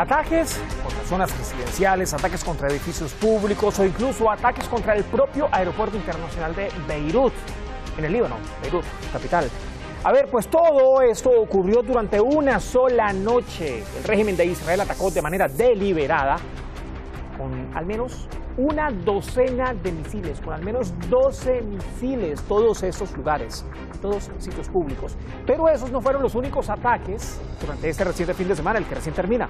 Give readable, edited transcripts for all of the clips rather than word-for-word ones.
Ataques contra zonas residenciales, ataques contra edificios públicos o incluso ataques contra el propio aeropuerto internacional de Beirut, en el Líbano, Beirut, capital. A ver, pues todo esto ocurrió durante una sola noche. El régimen de Israel atacó de manera deliberada con al menos una docena de misiles, con al menos 12 misiles, todos estos lugares, todos sitios públicos. Pero esos no fueron los únicos ataques durante este reciente fin de semana, el que recién termina.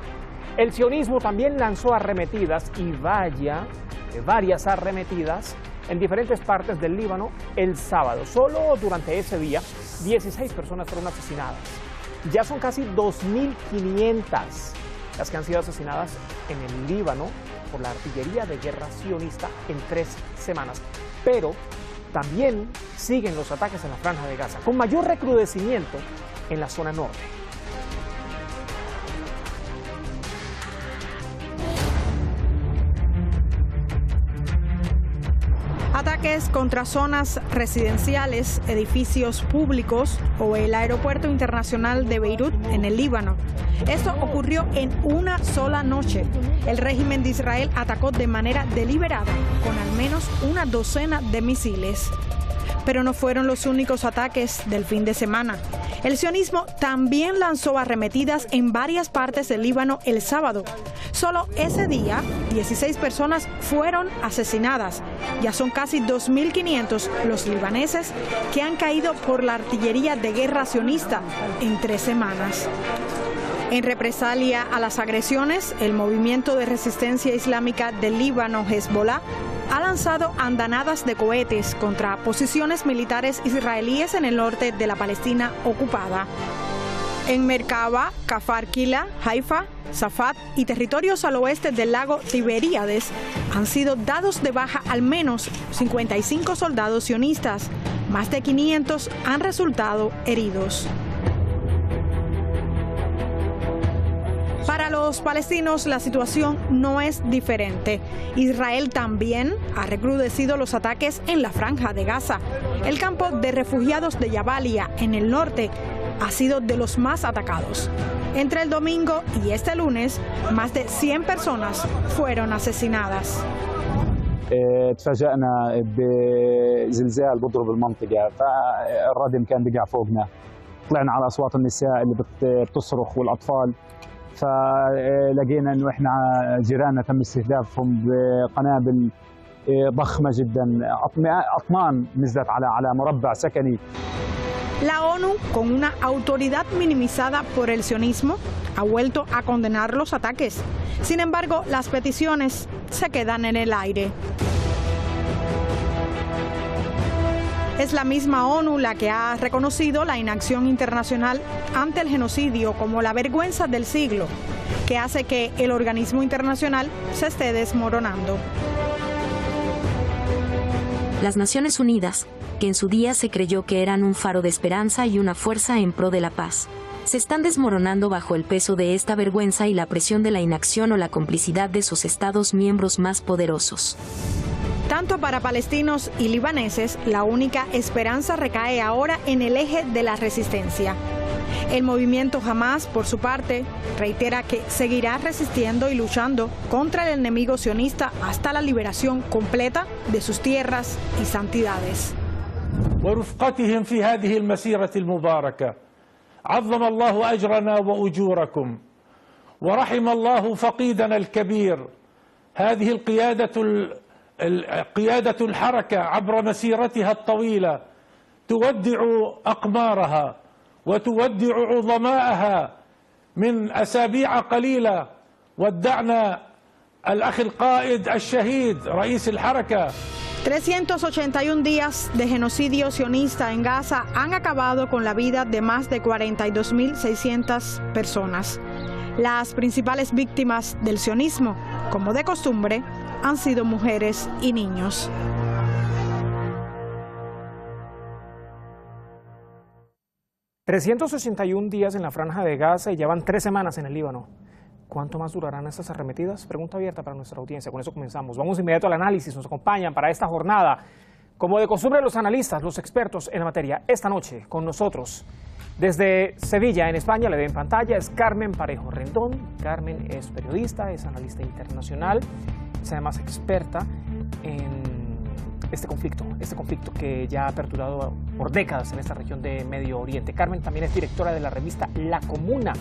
El sionismo también lanzó arremetidas y varias arremetidas en diferentes partes del Líbano el sábado. Solo durante ese día, 16 personas fueron asesinadas. Ya son casi 2.500 las que han sido asesinadas en el Líbano por la artillería de guerra sionista en 3 semanas. Pero también siguen los ataques en la Franja de Gaza, con mayor recrudecimiento en la zona norte. Ataques contra zonas residenciales, edificios públicos o el aeropuerto internacional de Beirut en el Líbano. Esto ocurrió en una sola noche. El régimen de Israel atacó de manera deliberada con al menos una docena de misiles. Pero no fueron los únicos ataques del fin de semana. El sionismo también lanzó arremetidas en varias partes del Líbano el sábado. Solo ese día, 16 personas fueron asesinadas. Ya son casi 2.500 los libaneses que han caído por la artillería de guerra sionista en 3 semanas. En represalia a las agresiones, el movimiento de resistencia islámica del Líbano, Hezbollah, ha lanzado andanadas de cohetes contra posiciones militares israelíes en el norte de la Palestina ocupada. En Merkaba, Kafar Kila, Haifa, Safat y territorios al oeste del lago Tiberíades han sido dados de baja al menos 55 soldados sionistas. Más de 500 han resultado heridos. Para los palestinos la situación no es diferente. Israel también ha recrudecido los ataques en la Franja de Gaza. El campo de refugiados de Jabalia, en el norte, ha sido de los más atacados. Entre el domingo y este lunes, más de 100 personas fueron asesinadas. تفاجأنا بزلزال بضرب المنطقة فالردم كان بقع فوقنا طلعنا على أصوات النساء اللي بتصرخ والأطفال فلقينا انه احنا جيراننا تم استهدافهم بقنابل ضخمه جدا اطنان نزلت على مربع سكني. La ONU, con una autoridad minimizada por el sionismo, ha vuelto a condenar los ataques. Sin embargo, las peticiones se quedan en el aire. Es la misma ONU la que ha reconocido la inacción internacional ante el genocidio como la vergüenza del siglo, que hace que el organismo internacional se esté desmoronando. Las Naciones Unidas, que en su día se creyó que eran un faro de esperanza y una fuerza en pro de la paz, se están desmoronando bajo el peso de esta vergüenza y la presión de la inacción o la complicidad de sus Estados miembros más poderosos. Tanto para palestinos y libaneses, la única esperanza recae ahora en el eje de la resistencia. El movimiento Hamás, por su parte, reitera que seguirá resistiendo y luchando contra el enemigo sionista hasta la liberación completa de sus tierras y santidades. ورفقتهم في هذه المسيرة المباركة عظم الله أجرنا وأجوركم ورحم الله فقيدنا الكبير. هذه قيادة الحركة عبر مسيرتها الطويلة تودع أقمارها وتودع عظماءها. من أسابيع قليلة ودعنا الأخ القائد الشهيد رئيس الحركة. 381 días de genocidio sionista en Gaza han acabado con la vida de más de 42.600 personas. Las principales víctimas del sionismo, como de costumbre, han sido mujeres y niños. ...381 días en la Franja de Gaza y ya van 3 semanas en el Líbano. ¿Cuánto más durarán estas arremetidas? Pregunta abierta para nuestra audiencia. Con eso comenzamos. Vamos inmediato al análisis. Nos acompañan para esta jornada, como de costumbre, los analistas, los expertos en la materia. Esta noche con nosotros, Desde Sevilla, en España, le ve en pantalla, es Carmen Parejo Rendón. Carmen es periodista, es analista internacional, es además experta en este conflicto que ya ha perdurado por décadas en esta región de Medio Oriente. Carmen también es directora de la revista La Comuna.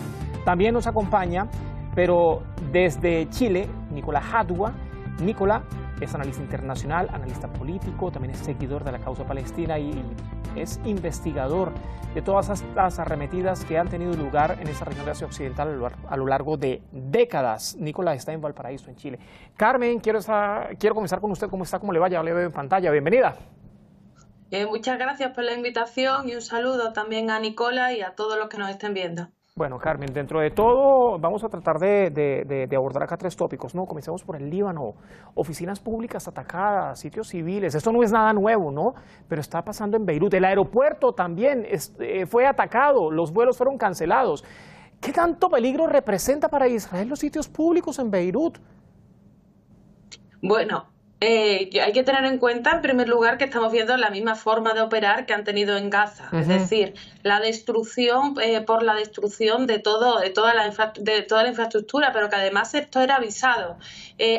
También nos acompaña, pero desde Chile, Nicolás Jadua. Nicolás es analista internacional, analista político, también es seguidor de la causa palestina y es investigador de todas estas arremetidas que han tenido lugar en esta región de Asia Occidental a lo largo de décadas. Nicolás está en Valparaíso, en Chile. Carmen, quiero comenzar con usted. ¿Cómo está? ¿Cómo le va? Ya le veo en pantalla. Bienvenida. Muchas gracias por la invitación y un saludo también a Nicolás y a todos los que nos estén viendo. Bueno, Carmen, dentro de todo vamos a tratar de abordar acá 3 tópicos, ¿no? Comencemos por el Líbano, oficinas públicas atacadas, sitios civiles. Esto no es nada nuevo, ¿no? Pero está pasando en Beirut. El aeropuerto también fue atacado, los vuelos fueron cancelados. ¿Qué tanto peligro representa para Israel los sitios públicos en Beirut? Bueno, hay que tener en cuenta, en primer lugar, que estamos viendo la misma forma de operar que han tenido en Gaza. Es decir, la destrucción por la destrucción de toda la infraestructura, pero que además esto era avisado.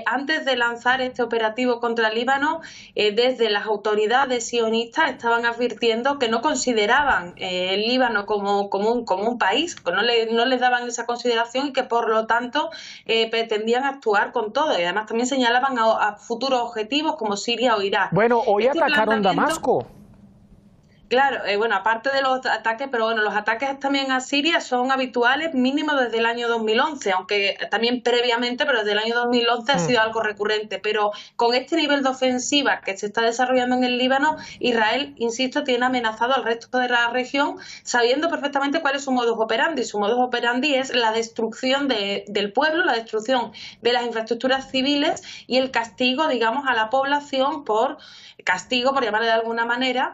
Antes de lanzar este operativo contra el Líbano, desde las autoridades sionistas estaban advirtiendo que no consideraban el Líbano como un país, que no les daban esa consideración y que por lo tanto pretendían actuar con todo. Y además también señalaban a futuros objetivos como Siria o Irak. Bueno, hoy atacaron Damasco. Claro, bueno, aparte de los ataques, pero bueno, los ataques también a Siria son habituales mínimo desde el año 2011, aunque también previamente, pero desde el año 2011 ha sido algo recurrente. Pero con este nivel de ofensiva que se está desarrollando en el Líbano, Israel, insisto, tiene amenazado al resto de la región, sabiendo perfectamente cuál es su modus operandi. Su modus operandi es la destrucción del pueblo, la destrucción de las infraestructuras civiles y el castigo, digamos, a la población por llamarle de alguna manera,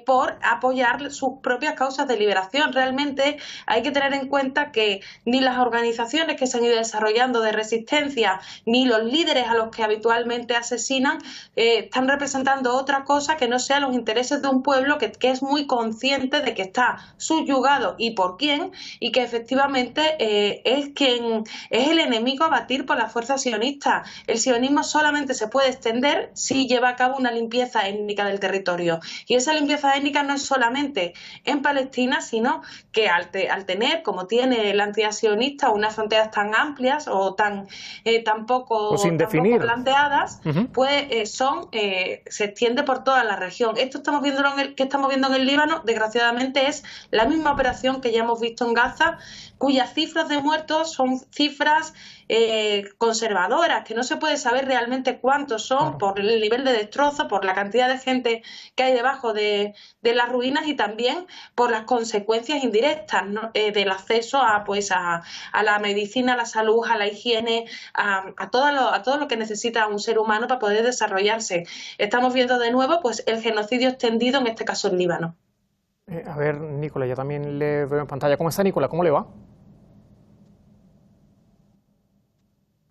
por apoyar sus propias causas de liberación. Realmente hay que tener en cuenta que ni las organizaciones que se han ido desarrollando de resistencia, ni los líderes a los que habitualmente asesinan, están representando otra cosa que no sean los intereses de un pueblo que es muy consciente de que está subyugado y por quién, y que efectivamente es el enemigo a batir por las fuerzas sionistas. El sionismo solamente se puede extender si lleva a cabo una limpieza étnica del territorio, y esa limpieza étnica no es solamente en Palestina, sino que al tener, como tiene el antisionista, unas fronteras tan amplias o tan poco planteadas, pues se extiende por toda la región. Esto estamos viendo en el Líbano, desgraciadamente es la misma operación que ya hemos visto en Gaza, cuyas cifras de muertos son cifras conservadoras, que no se puede saber realmente cuántos son por el nivel de destrozo, por la cantidad de gente que hay debajo de las ruinas y también por las consecuencias indirectas, ¿no? Del acceso a la medicina, a la salud, a la higiene, a todo lo que necesita un ser humano para poder desarrollarse. Estamos viendo de nuevo pues el genocidio extendido, en este caso en Líbano. A ver, Nicolás, yo también le veo en pantalla. ¿Cómo está, Nicolás? ¿Cómo le va?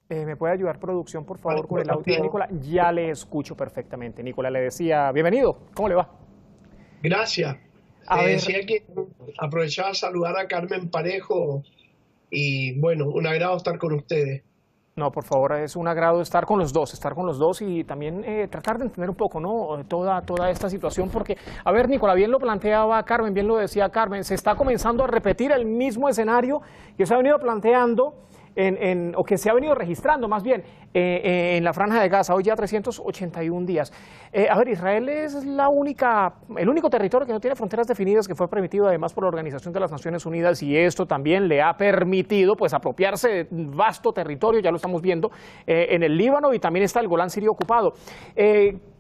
¿Me puede ayudar, producción, por favor, con el audio de Nicolás? Ya le escucho perfectamente. Nicolás, le decía, bienvenido. ¿Cómo le va? Gracias. Decía que aprovechaba a saludar a Carmen Parejo y, bueno, un agrado estar con ustedes. No, por favor, es un agrado estar con los dos y también tratar de entender un poco, ¿no? Toda esta situación, porque, a ver, Nicolás, bien lo planteaba Carmen, bien lo decía Carmen, se está comenzando a repetir el mismo escenario que se ha venido planteando o que se ha venido registrando más bien en la Franja de Gaza, hoy ya 381 días. A ver, Israel es el único territorio que no tiene fronteras definidas, que fue permitido además por la Organización de las Naciones Unidas, y esto también le ha permitido pues apropiarse de vasto territorio, ya lo estamos viendo, en el Líbano, y también está el Golán sirio ocupado.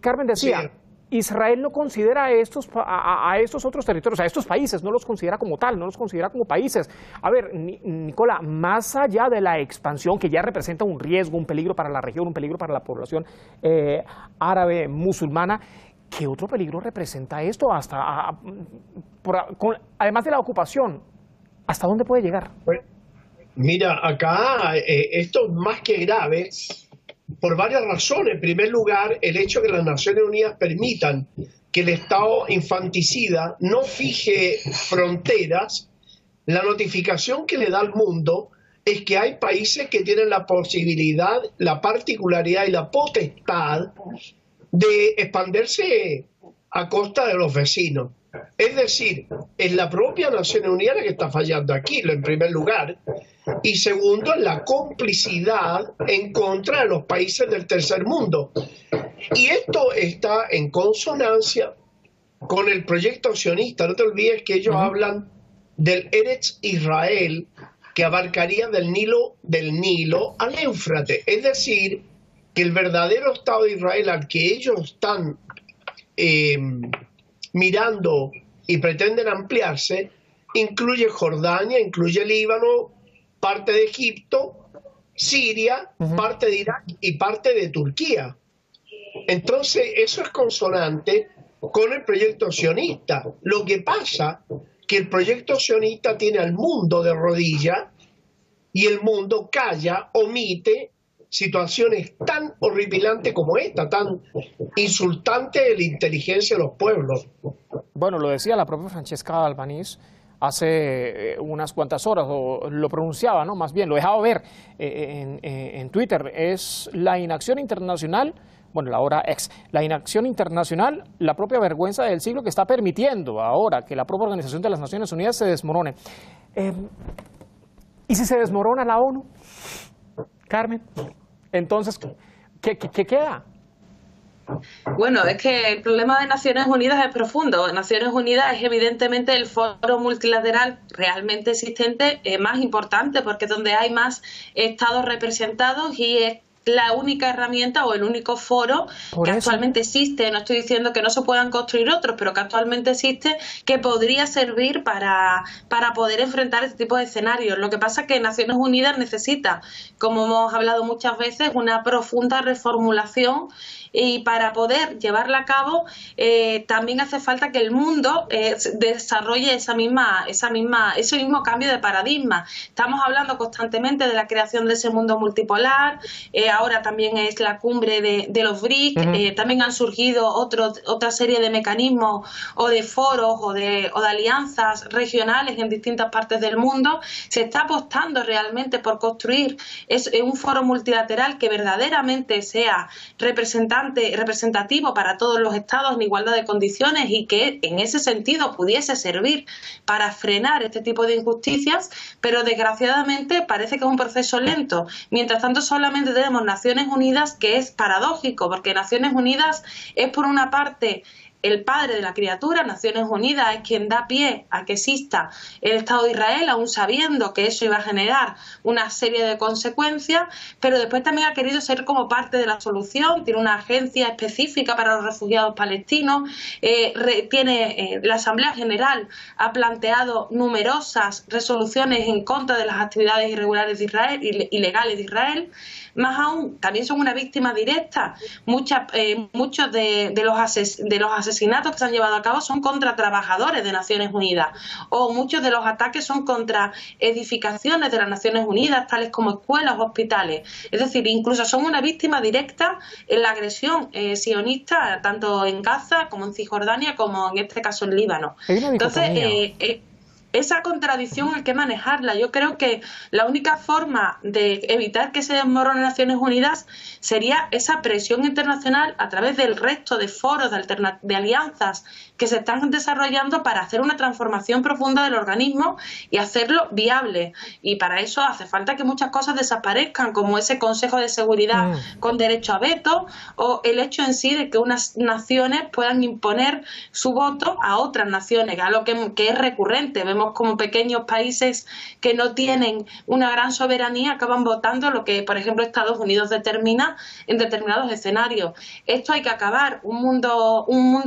Carmen decía... Sí. Israel no considera a estos otros territorios, a estos países, no los considera como tal, no los considera como países. A ver, Nicolás, más allá de la expansión, que ya representa un riesgo, un peligro para la región, un peligro para la población árabe musulmana, ¿qué otro peligro representa esto? Además de la ocupación, ¿hasta dónde puede llegar? Mira, acá esto es más que grave, por varias razones. En primer lugar, el hecho de que las Naciones Unidas permitan que el Estado infanticida no fije fronteras la notificación que le da al mundo es que hay países que tienen la posibilidad, la particularidad y la potestad de expandirse a costa de los vecinos. Es decir, es la propia Naciones Unidas la que está fallando aquí, en primer lugar, y segundo, la complicidad en contra de los países del tercer mundo. Y esto está en consonancia con el proyecto sionista. No te olvides que ellos hablan del Eretz Israel, que abarcaría del Nilo al Éufrates. Es decir, que el verdadero Estado de Israel al que ellos están mirando y pretenden ampliarse, incluye Jordania, incluye Líbano, parte de Egipto, Siria, parte de Irak y parte de Turquía. Entonces, eso es consonante con el proyecto sionista. Lo que pasa que el proyecto sionista tiene al mundo de rodillas y el mundo calla, omite situaciones tan horripilantes como esta, tan insultantes de la inteligencia de los pueblos. Bueno, lo decía la propia Francesca Albanese hace unas cuantas horas, o lo pronunciaba, ¿no? Más bien, lo dejaba ver en Twitter. Es la inacción internacional, bueno, la hora ex, la inacción internacional, la propia vergüenza del siglo que está permitiendo ahora que la propia Organización de las Naciones Unidas se desmorone. ¿Y si se desmorona la ONU, Carmen? Entonces, ¿qué queda? Bueno, es que el problema de Naciones Unidas es profundo. Naciones Unidas es evidentemente el foro multilateral realmente existente más importante, porque es donde hay más estados representados y es la única herramienta o el único foro que actualmente existe. No estoy diciendo que no se puedan construir otros, pero que actualmente existe, que podría servir para poder enfrentar este tipo de escenarios. Lo que pasa es que Naciones Unidas necesita, como hemos hablado muchas veces, una profunda reformulación, y para poder llevarla a cabo también hace falta que el mundo desarrolle ese mismo cambio de paradigma. Estamos hablando constantemente de la creación de ese mundo multipolar, ahora también es la cumbre de los BRICS, también han surgido otra serie de mecanismos o de foros o de alianzas regionales en distintas partes del mundo. Se está apostando realmente por construir un foro multilateral que verdaderamente sea representativo para todos los estados en igualdad de condiciones y que en ese sentido pudiese servir para frenar este tipo de injusticias, pero desgraciadamente parece que es un proceso lento. Mientras tanto, solamente tenemos Naciones Unidas, que es paradójico, porque Naciones Unidas es por una parte el padre de la criatura. Naciones Unidas es quien da pie a que exista el Estado de Israel, aún sabiendo que eso iba a generar una serie de consecuencias, pero después también ha querido ser como parte de la solución. Tiene una agencia específica para los refugiados palestinos, la Asamblea General ha planteado numerosas resoluciones en contra de las actividades irregulares de Israel, ilegales de Israel. Más aún, también son una víctima directa. Muchos de los asesinatos que se han llevado a cabo son contra trabajadores de Naciones Unidas, o muchos de los ataques son contra edificaciones de las Naciones Unidas, tales como escuelas o hospitales. Es decir, incluso son una víctima directa en la agresión sionista, tanto en Gaza como en Cisjordania, como en este caso en Líbano. Entonces, esa contradicción hay que manejarla. Yo creo que la única forma de evitar que se desmorone Naciones Unidas sería esa presión internacional a través del resto de foros, de alianzas que se están desarrollando para hacer una transformación profunda del organismo y hacerlo viable. Y para eso hace falta que muchas cosas desaparezcan, como ese Consejo de Seguridad con derecho a veto, o el hecho en sí de que unas naciones puedan imponer su voto a otras naciones, algo que es recurrente. Vemos como pequeños países que no tienen una gran soberanía acaban votando lo que, por ejemplo, Estados Unidos determina en determinados escenarios. Esto hay que acabar. Un mundo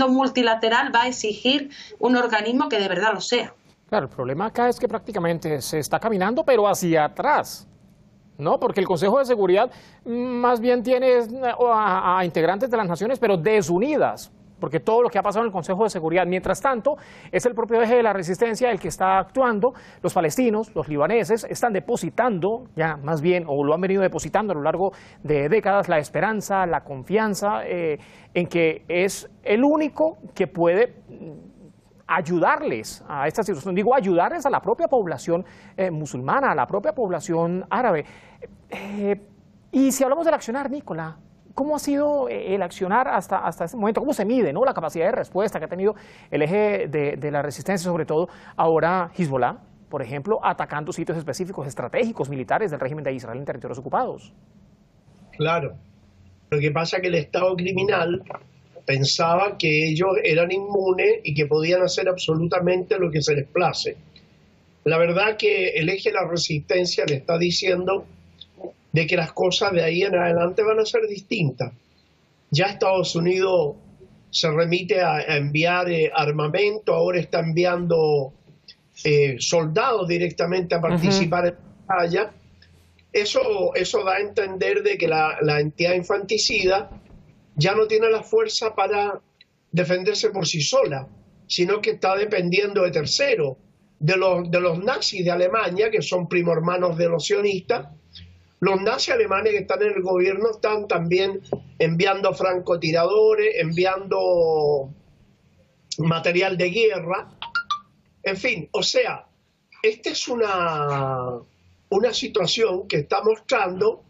multilateral va a exigir un organismo que de verdad lo sea. Claro, el problema acá es que prácticamente se está caminando, pero hacia atrás, ¿no? Porque el Consejo de Seguridad más bien tiene a integrantes de las naciones, pero desunidas, porque todo lo que ha pasado en el Consejo de Seguridad, mientras tanto, es el propio eje de la resistencia el que está actuando. Los palestinos, los libaneses, están depositando, ya más bien, o lo han venido depositando a lo largo de décadas, la esperanza, la confianza en que es el único que puede ayudarles a esta situación. Digo, ayudarles a la propia población musulmana, a la propia población árabe. Y si hablamos del accionar, Nicola, ¿cómo ha sido el accionar hasta este momento? ¿Cómo se mide, ¿no?, la capacidad de respuesta que ha tenido el eje de la resistencia, sobre todo ahora Hezbollah, por ejemplo, atacando sitios específicos, estratégicos, militares del régimen de Israel en territorios ocupados? Claro. Lo que pasa es que el Estado criminal pensaba que ellos eran inmunes y que podían hacer absolutamente lo que se les place. La verdad que el eje de la resistencia le está diciendo de que las cosas de ahí en adelante van a ser distintas. Ya Estados Unidos se remite a enviar armamento, ahora está enviando soldados directamente a participar en la batalla. Eso da a entender de que la entidad infanticida ya no tiene la fuerza para defenderse por sí sola, sino que está dependiendo de terceros, de los nazis de Alemania, que son primo hermanos de los sionistas. Los nazis alemanes que están en el gobierno están también enviando francotiradores, enviando material de guerra. En fin, o sea, esta es una situación que está mostrando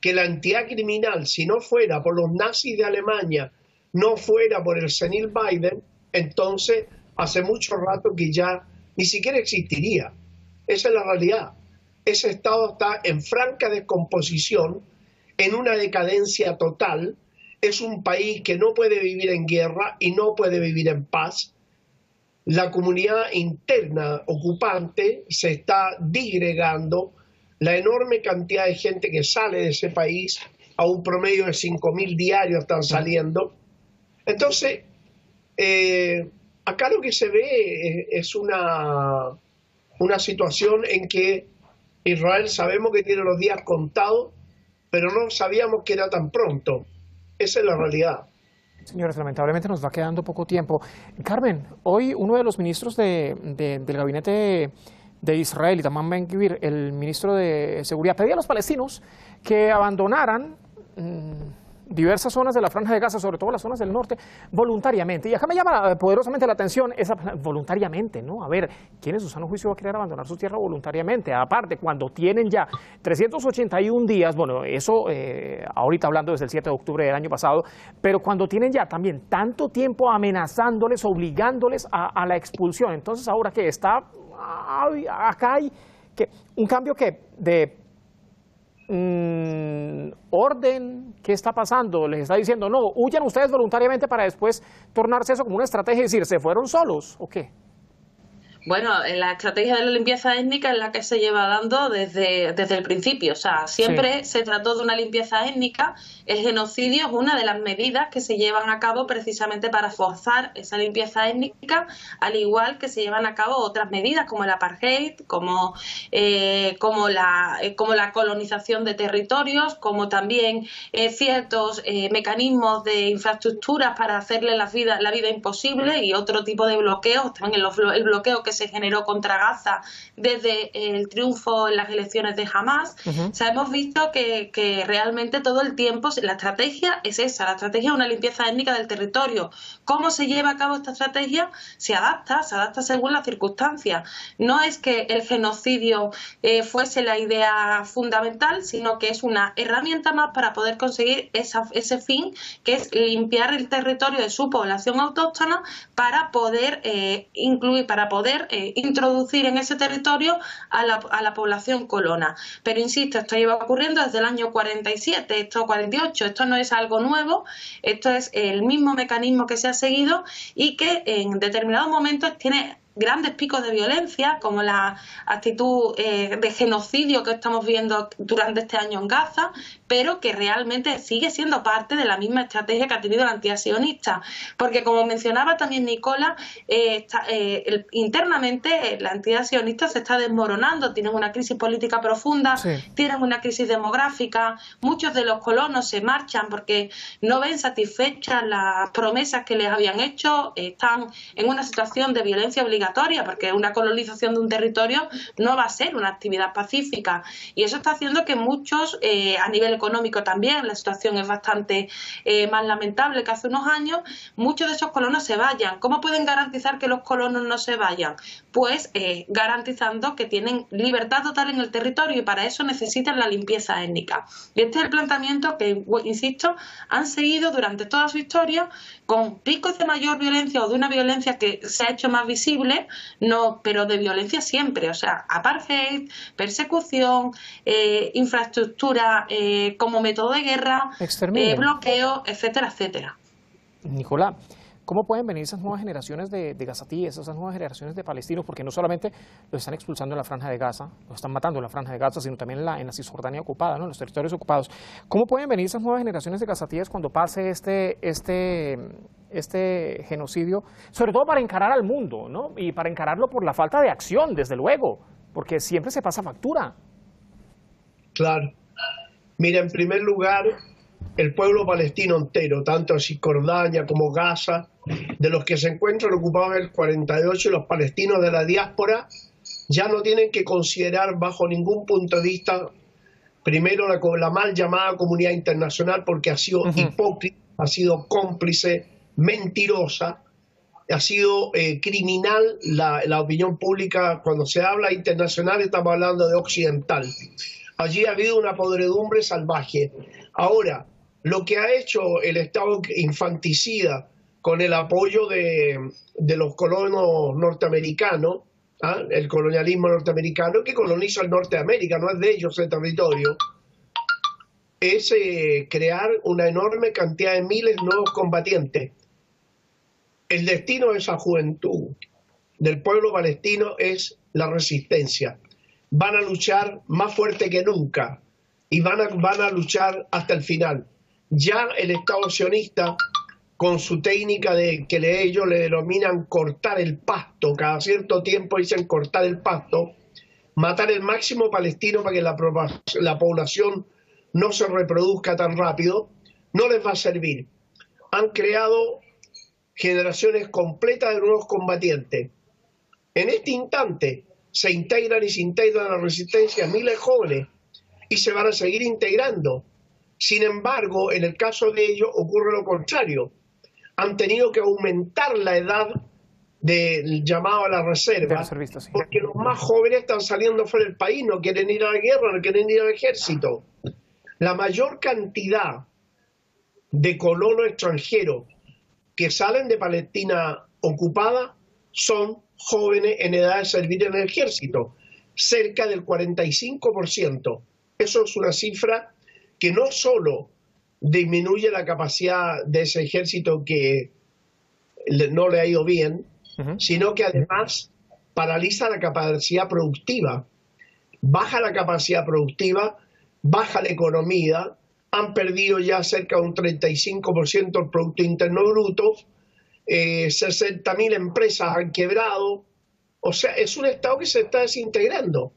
que la entidad criminal, si no fuera por los nazis de Alemania, no fuera por el senil Biden, entonces hace mucho rato que ya ni siquiera existiría. Esa es la realidad. Ese Estado está en franca descomposición, en una decadencia total. Es un país que no puede vivir en guerra y no puede vivir en paz. La comunidad interna ocupante se está disgregando. La enorme cantidad de gente que sale de ese país, a un promedio de 5.000 diarios están saliendo. Entonces, acá lo que se ve es una situación en que Israel sabemos que tiene los días contados, pero no sabíamos que era tan pronto. Esa es la realidad. Señores, lamentablemente nos va quedando poco tiempo. Carmen, hoy uno de los ministros del gabinete de Israel, Itamar Ben-Gvir, el ministro de Seguridad, pedía a los palestinos que abandonaran diversas zonas de la Franja de Gaza, sobre todo las zonas del norte, voluntariamente. Y acá me llama poderosamente la atención esa voluntariamente, ¿no? A ver, ¿quién en su sano juicio va a querer abandonar su tierra voluntariamente? Aparte, cuando tienen ya 381 días, bueno, eso ahorita hablando desde el 7 de octubre del año pasado, pero cuando tienen ya también tanto tiempo amenazándoles, obligándoles a la expulsión. Entonces, ¿ahora qué? Acá hay un cambio de orden. ¿Qué está pasando? Les está diciendo, no, huyan ustedes voluntariamente para después tornarse eso como una estrategia y decir, ¿se fueron solos o qué? Bueno, la estrategia de la limpieza étnica es la que se lleva dando desde el principio. O sea, siempre se trató de una limpieza étnica. El genocidio es una de las medidas que se llevan a cabo precisamente para forzar esa limpieza étnica, al igual que se llevan a cabo otras medidas como el apartheid, como la colonización de territorios, como también ciertos mecanismos de infraestructuras para hacerle la vida imposible, y otro tipo de bloqueos, también el bloqueo que se generó contra Gaza desde el triunfo en las elecciones de Hamas. O sea, hemos visto que realmente todo el tiempo la estrategia es esa, la estrategia es una limpieza étnica del territorio. ¿Cómo se lleva a cabo esta estrategia? Se adapta según las circunstancias. No es que el genocidio fuese la idea fundamental, sino que es una herramienta más para poder conseguir ese fin, que es limpiar el territorio de su población autóctona para poder introducir en ese territorio a la población colona. Pero insisto, esto lleva ocurriendo desde el año 47, esto 48, esto no es algo nuevo, esto es el mismo mecanismo que se ha seguido y que en determinados momentos tiene grandes picos de violencia, como la actitud de genocidio que estamos viendo durante este año en Gaza, pero que realmente sigue siendo parte de la misma estrategia que ha tenido la entidad sionista. Porque, como mencionaba también Nicola, internamente la entidad sionista se está desmoronando, tienen una crisis política profunda, tienen una crisis demográfica, muchos de los colonos se marchan porque no ven satisfechas las promesas que les habían hecho, están en una situación de violencia obligatoria obligatoria, porque una colonización de un territorio no va a ser una actividad pacífica, y eso está haciendo que muchos, a nivel económico también, la situación es bastante más lamentable que hace unos años, muchos de esos colonos se vayan. ¿Cómo pueden garantizar que los colonos no se vayan? Pues garantizando que tienen libertad total en el territorio, y para eso necesitan la limpieza étnica. Y este es el planteamiento que, insisto, han seguido durante toda su historia, con picos de mayor violencia o de una violencia que se ha hecho más visible, no, pero de violencia siempre, o sea, apartheid, persecución, infraestructura como método de guerra, bloqueo, etcétera, etcétera. Nicolás, ¿cómo pueden venir esas nuevas generaciones de gazatíes, esas nuevas generaciones de palestinos? Porque no solamente los están expulsando en la Franja de Gaza, los están matando en la Franja de Gaza, sino también en la Cisjordania ocupada, ¿no? En los territorios ocupados. ¿Cómo pueden venir esas nuevas generaciones de gazatíes cuando pase este genocidio? Sobre todo para encarar al mundo, ¿no? Y para encararlo por la falta de acción, desde luego, porque siempre se pasa factura. Claro. Mira, en primer lugar, el pueblo palestino entero, tanto Cisjordania como Gaza, de los que se encuentran ocupados en el 48, y los palestinos de la diáspora, ya no tienen que considerar bajo ningún punto de vista, primero, la mal llamada comunidad internacional, porque ha sido hipócrita, ha sido cómplice, mentirosa, ha sido criminal la opinión pública. Cuando se habla internacional estamos hablando de occidental. Allí ha habido una podredumbre salvaje. Ahora, lo que ha hecho el Estado infanticida con el apoyo de los colonos norteamericanos, el colonialismo norteamericano que coloniza el norte de América, no es de ellos el territorio, es crear una enorme cantidad de miles de nuevos combatientes. El destino de esa juventud del pueblo palestino es la resistencia. Van a luchar más fuerte que nunca y van a luchar hasta el final. Ya el Estado sionista, con su técnica de que ellos le denominan cortar el pasto, cada cierto tiempo dicen cortar el pasto, matar el máximo palestino para que la población no se reproduzca tan rápido, no les va a servir. Han creado generaciones completas de nuevos combatientes. En este instante se integran a la resistencia miles de jóvenes y se van a seguir integrando. Sin embargo, en el caso de ellos ocurre lo contrario. Han tenido que aumentar la edad del llamado a la reserva, porque los más jóvenes están saliendo fuera del país, no quieren ir a la guerra, no quieren ir al ejército. La mayor cantidad de colonos extranjeros que salen de Palestina ocupada son jóvenes en edad de servir en el ejército, cerca del 45%. Eso es una cifra que no solo disminuye la capacidad de ese ejército que no le ha ido bien, sino que además paraliza la capacidad productiva, baja la capacidad productiva, baja la economía, han perdido ya cerca de un 35% del Producto Interno Bruto, 60.000 empresas han quebrado. O sea, es un Estado que se está desintegrando.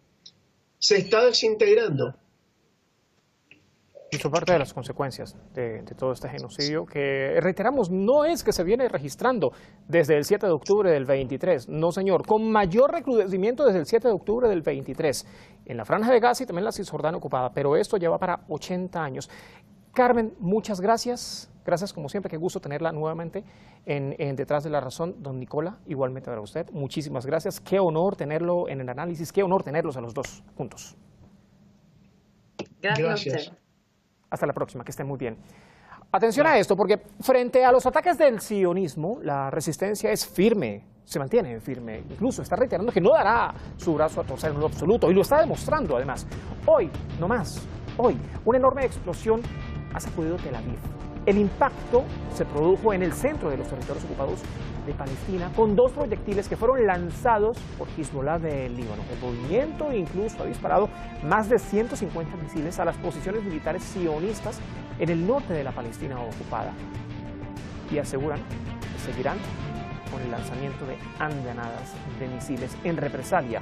Se está desintegrando. Y son parte de las consecuencias de todo este genocidio que, reiteramos, no es que se viene registrando desde el 7 de octubre del 23, no señor, con mayor recrudecimiento desde el 7 de octubre del 23, en la Franja de Gaza y también la Cisjordania ocupada, pero esto lleva para 80 años. Carmen, muchas gracias, gracias como siempre, qué gusto tenerla nuevamente en Detrás de la Razón. Don Nicolás, igualmente para usted, muchísimas gracias, qué honor tenerlo en el análisis, qué honor tenerlos a los dos juntos. Gracias. Hasta la próxima, que estén muy bien. Atención a esto, porque frente a los ataques del sionismo, la resistencia es firme, se mantiene firme, incluso está reiterando que no dará su brazo a torcer en lo absoluto, y lo está demostrando además. Hoy, no más, hoy, una enorme explosión ha sacudido Tel Aviv. El impacto se produjo en el centro de los territorios ocupados de Palestina, con 2 proyectiles que fueron lanzados por Hezbollah del Líbano. El movimiento incluso ha disparado más de 150 misiles a las posiciones militares sionistas en el norte de la Palestina ocupada. Y aseguran que seguirán con el lanzamiento de andanadas de misiles en represalia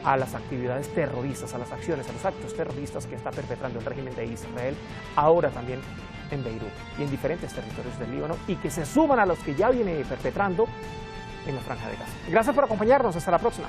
a las actividades terroristas, a las acciones, a los actos terroristas que está perpetrando el régimen de Israel, ahora también en Beirut y en diferentes territorios del Líbano, y que se suman a los que ya viene perpetrando en la Franja de Gaza. Gracias por acompañarnos. Hasta la próxima.